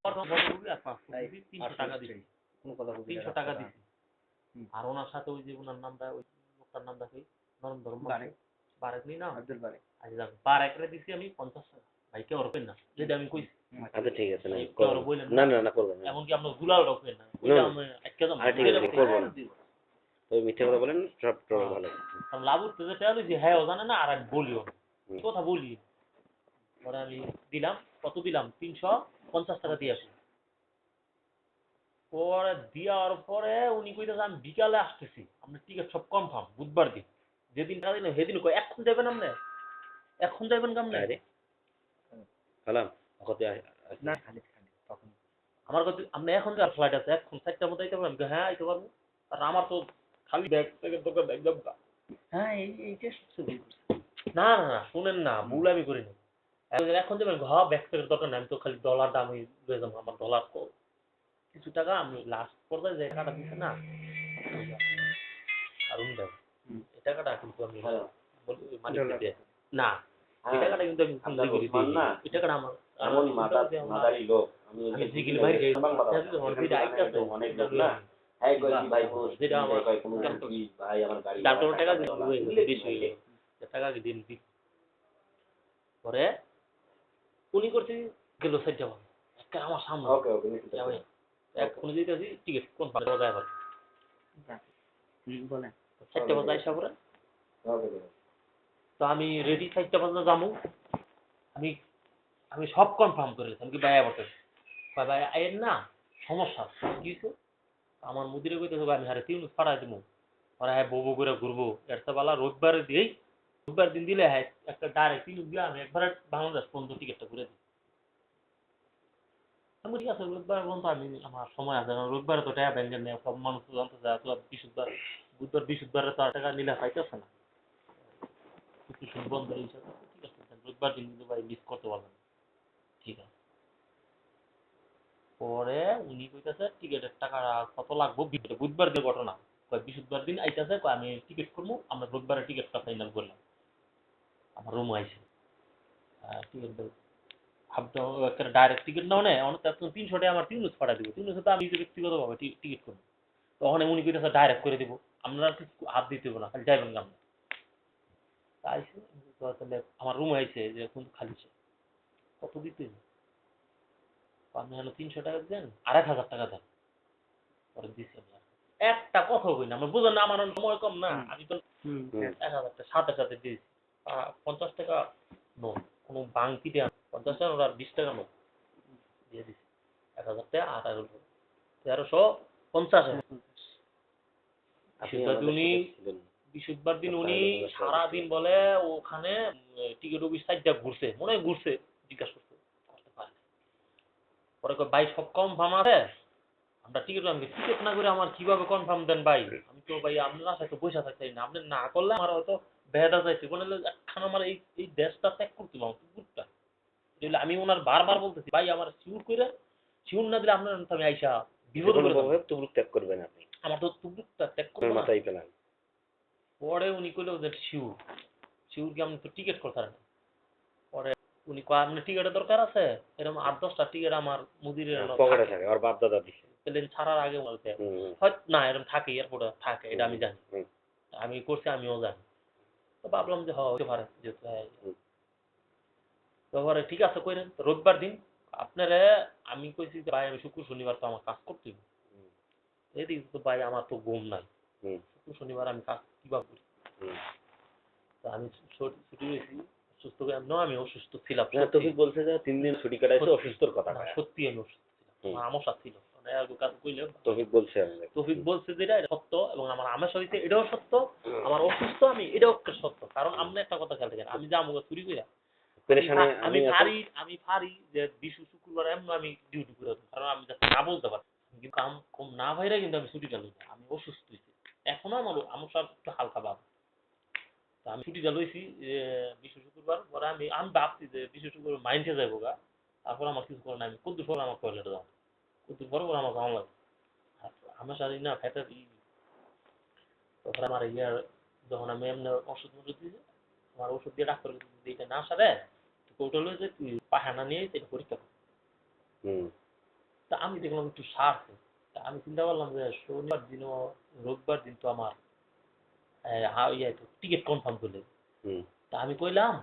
প্রথম ফটোকপি আর পাসপোর্ট দিছি 300 টাকা দিছি। কোনো কথা বলবি 300 টাকা দিছি। আর ওনার সাথে ওই যে ওনার নামটা ওই লোকটার নামটা কি নরেন্দ্র বারেক নি না আব্দুল বারেক। আচ্ছা বারেকরে দিছি আমি 50 টাকা। ভাই কে ওরপেন না যেটা আমি কইছি। আচ্ছা ঠিক আছে না না করবেন না। এমনকি আপনার গুলাল রকমের না ওইটা আমি একটা দাম ঠিক আছে করবো না। তো মিথ্যা কথা বলেন সব ভালো। কারণ লাভ উঠতে যেতে হলো যে হ্যাঁ ও জানে না আর আমি বলিও না কথা বলি পরে আমি দিলাম কত দিলাম 350 টাকা দিয়ে আসি পরে দেওয়ার পরে উনি কইতেছে আমি বিকালে আসতেছি আপনার টিকিট সব কনফার্ম বুধবার দিন যেদিন টাকা দিন সেদিন কই এখন যাবেন আপনি এখন যাবেন কেমনে সালাম কত না খালি তখন আমার কাছে আপনি এখন যার ফ্লাইট আছে এখন 4টার মধ্যে আইতে পারবেন হ্যাঁ আইতে পারবো আর আমার তো খালি ব্যাগ থেকে দোকান একদম হ্যাঁ এইটা সবচেয়ে ভুল করছে। না না না শুনেন না ভুল আমি করিনি এখন যাবেন ব্যাগ থেকে দোকান আমি তো খালি ডলার দামই লয়ে যাবো আমার ডলার কিছু টাকা আমি লাস্ট পর্যায়ে যে টাকাটা দিচ্ছে না আর দেব এই টাকাটা কিন্তু আমি মালিককে না এই টাকাটা কিন্তু আমি এই টাকাটা আমার এমন মাদারি লোক আমি জিগিল ভাই অনেক লোক না হ্যাঁ কই ভাই যেটা আমার কই কোন ভাই আমার গাড়ি ডাক্তার টাকা দিন টাকা দিন পরে উনি করছে গেল সাইড যাওয়া একটা আমার সামনে ওকে ওকে এক ফোনে দিতেছি টিকিট কোন পারে যায় ভাই বলেন 4টা বাজে আইসা পরে ওকে তো আমি রেডি 4টা বাজে যাবো আমি আমি সব কনফার্ম করে আমি কি ভাইয়া বলতে ভাই আইয়েন না সমস্যা কি হয়েছে আমার মুদিরে কইতেছে আমি হারে 3 ফাড়াই দেবো ওরা হ্যাঁ বউ করে ঘুরবো একটা বেলা রোববারে দিয়েই রোববার দিন দিলে হ্যাঁ একটা ডাইরেক্ট 3 দিয়ে আমি একবার বাংলাদেশ পর্যন্ত টিকিটটা করে দিই আমি ঠিক আছে রোববার পর্যন্ত আমি আমার সময় আছে কারণ রোববারে তো টাকা ব্যাংকের নেই সব মানুষ তো জানতে যায় তো বৃহস্পতিবার বুধবার বৃহস্পতিবারে তো আর টাকা নিলে পাইতেছে না কিছু বন্ধ হয়েছে ঠিক আছে রোববার দিন কিন্তু ভাই মিস করতে পারবেন ঠিক আছে পরে উনি কইতেছে টিকিটের টাকা কত লাগবো বুধবার দিয়ে ঘটনা বৃহস্পতিবার দিন আইতেছে আমি টিকিট করবো আমরা রোববারে টিকিটটা ফাইনাল করলাম আমার রুম আইসে টিকিট একটা ডাইরেক্ট টিকিট নাও নেই অনেক 300 টাকা আমার 300 পাঠা দিব 300 তো আমি ব্যক্তিগতভাবে টিকিট করবো তখন উনি কইতেছে ডাইরেক্ট করে দিব আপনারা হাত দিতে হবে না খালি যাইবেন না আইসে তাহলে আমার রুম আইসে যে এখন খালি কত দিতে আপনি হলো 300 টাকা দেন আর 1000 টাকা দেন পরে দিছি আমি একটা কথা কই না আমার বুঝেন না আমার সময় কম না আমি তো 1000 টাকা সাথে দিয়েছি 50 টাকা নোট কোনো বাংকি দেন 50 টাকা আর 20 টাকা নোট দিয়ে দিছি 1000 টাকা আর 1350 উনি বৃহস্পতিবার দিন উনি সারাদিন বলে ওখানে টিকিট অফিস সাইডটা ঘুরছে মনে হয় ঘুরছে জিজ্ঞাসা করতে পারে পরে ভাই সব কনফার্ম আছে আমরা টিকিট না করে আমার কিভাবে কনফার্ম দেন ভাই আমি তো ভাই আপনার আশায় তো পয়সা থাকতে না আপনি না করলে আমার হয়তো বেহেদা যাইছে বলে একখান আমার এই দেশটা ত্যাগ করতে পারবো কুকুরটা আমি ওনার বারবার বলতেছি ভাই আমার শিউর না দিলে আপনার আমি আইসা বিপদ তুবরুক ত্যাগ করবেন আপনি আমার তো তুবরুকটা ত্যাগ করবো না মাথায় পেলাম পরে উনি কইলো যে শিউর কি আপনি তো টিকিট করতে পরে উনি কয় আপনার টিকিটের দরকার আছে এরকম 8-10টা টিকিট আমার মুদিরের পকেটে থাকে আর বাপ দাদা দিছে প্লেন ছাড়ার আগে বলতে হয়তো না এরকম থাকে এয়ারপোর্টে থাকে এটা আমি জানি আমি করছি আমিও জানি তো ভাবলাম যে হতে পারে যেহেতু তারপরে ঠিক আছে কইরেন রোববার দিন আপনারা আমি কইছি যে ভাই আমি শুক্র শনিবার তো আমার কাজ করতে হবে এদিকে তো ভাই আমার তো ঘুম নাই শুক্র শনিবার আমি কাজ কিভাবে করি তো আমি ছুটি হয়েছি অসুস্থ আমি অসুস্থ ছিলাম তৌফিক বলছে যে 3 দিন ছুটি কাটাইছে অসুস্থর কথা সত্যি আমি অসুস্থ ছিলাম আমার সাথে ছিল তৌফিক বলছে যেটা এটা সত্য এবং আমার আমার সাথে এটাও সত্য আমার অসুস্থ আমি এটাও সত্য কারণ আপনি একটা কথা খেয়াল রাখেন আমি যা আমাকে চুরি করি আমি পারি যে বিশু শুক্রবার এমন আমি ডিউটি করে কারণ আমি যাতে না বলতে পারি কিন্তু কাম কম না ভাইরা কিন্তু আমি ছুটি গেল আমি অসুস্থ হয়েছি এখনো আমার সব একটু হালকা ভাব আমি ছুটিটা লইছি বিশ্ব শুক্রবার পরে আমি ভাবছি যে বিশ্ব শুক্রবার মাইন্ডে যাবো গা তারপর আমার কিছু করে না আমি কত পর আমার টয়লেটে যাবো কত পর আমার ভালো লাগে আমার সাথে না ফ্যাটার তখন আমার ইয়ার যখন আমি এমনি ওষুধ দিয়েছি আমার ওষুধ দিয়ে ডাক্তার এটা না সারে ওটা হলো যে তুই পাহানা নিয়ে এটা পরীক্ষা কর তা আমি দেখলাম একটু সারছে। তা আমি চিন্তা করলাম যে শনিবার দিনও রোববার দিন তো আমার টিকিট কনফার্ম করলে। হুম। তা আমি কইলাম